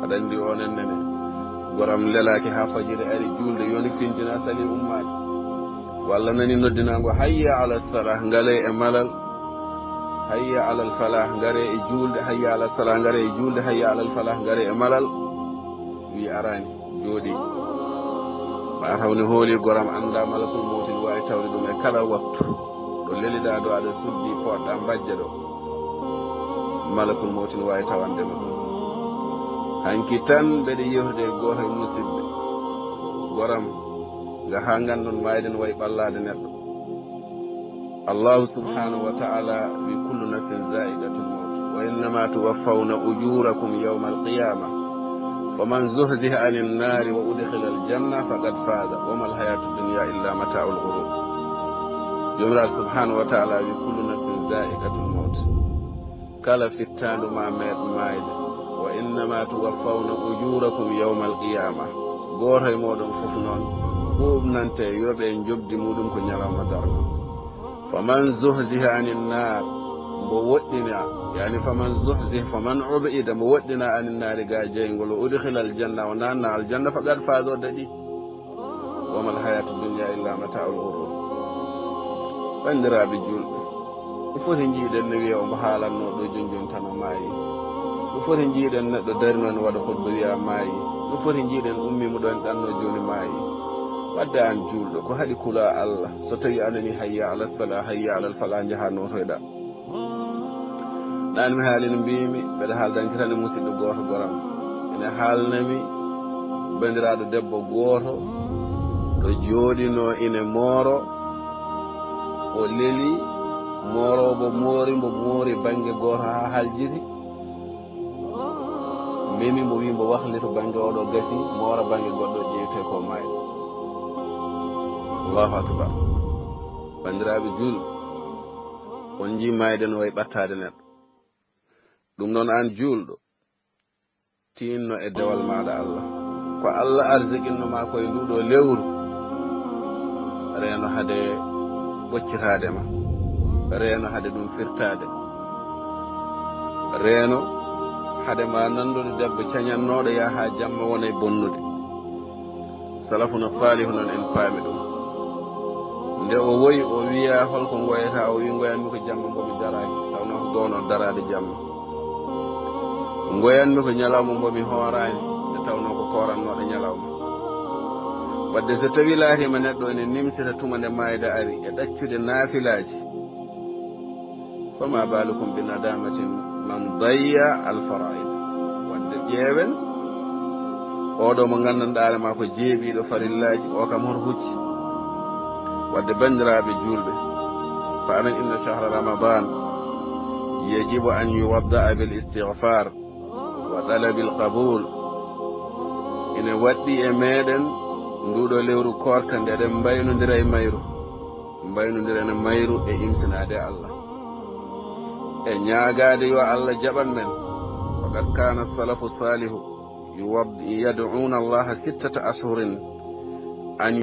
aɗa andi onen nene goram lelaki ha fajiri ari julde yoni fintina sali ummade walla nani noddinango hayya ala salah ngale e malal hayya ala al falah ngare e julde hayya ala salah ngare e julde hayya ala al falah ngare e malal wi arani jooɗi ma tawni hooli goram anda malakul mawti ne wawi tawde ɗum e kala waktu ɗo leliɗa ɗo aɗa suddi poɗɗa mbajja ɗo malakul mawti ne wawi tawandema ɗum hanki tan mbeɗe yehde e goto e musidɓe goram nga ha gandon mayden wayi ɓallade neɗɗo allahu subhanahu wa ta'ala wi kullu nafsin za'iqatul maut wa innama tuwaffawna ujurakum yawma alqiyamah ومن زهزه عن النار وأدخل الجنة فقد فاز وما الحياة الدنيا إلا متاع الغرور جمرة سبحانه وتعالى بكل نفس ذائقة الموت قال في التان ما مايد وإنما توفون أجوركم يوم القيامة غوري مودم ففنون فوب نانتي يوبي نجبدي مودم كنيرا مدار فمن زهزه عن النار مودنا يعني فمن زحزح فمن عبئد مودنا عن النار جاينغول ودخل الجنة ونانا الجنة فقد فازوا ددي وما الحياة الدنيا إلا متاع الغرور بندرا بجول فوت نجيدن نوي او حالانو دو جونجون tan maayi do foti jiiden neddo darnon wada khutba wi'a maayi do foti jiiden ummi mu don danno joni maayi wadda an juldo ko hadi kula Allah so tawi anani hayya ala salah hayya ala al falah jahano hoyda nan mi haalin mbimi beda haaldan kitane musiddo goto goram ene haalnami bandiraado debbo goto do joodino ine moro o leli moro bo mori bange goto ha haljiti mimi mo wi mo wahlito bange odo gasi mora bange goddo jeete ko may Allahu akbar bandiraabe jul on ji mayden way battade neddo dum non an juldo tinno e dewal maada Allah ko Allah arzikinno ma koy ndudo lewru reeno hade bocciraade ma reeno hade dum firtaade reeno hade ma nandude debbo cañannodo ya ha jamma wona e bonnude salafuna salihun en paami dum nde o woyi o wiya holko ngoyata o wi ngoyanmi ko jamma mbomi daraki tawno ko gowno darade jamma ngoyanmi ko nyalawma mbomi horani e tawno ko korannoɗo nyalawma wadde so tawi laatima neɗɗo ene nimsita tuma nde mayda ari e ɗaccude naafilaji fama balukum bi nadamatin man dayya al fara'id wadde ƴeewen oɗo mo gandanɗare ma ko jeeɓiɗo farillaji o kam hoto hucci wadde bandiraɓe julɓe fa anan inna shahra ramadan yajibu an yuwadda'a bil istighfar wa talabil qabul ine waddi e meɗen nduɗo lewru korka nde eɗen mbaynodira e mayru mbaynodira ene mayru e imsinade Allah e ñaagade yo Allah jaɓan men faqad kana salafu salihu yad'una Allah 6 ashhurin an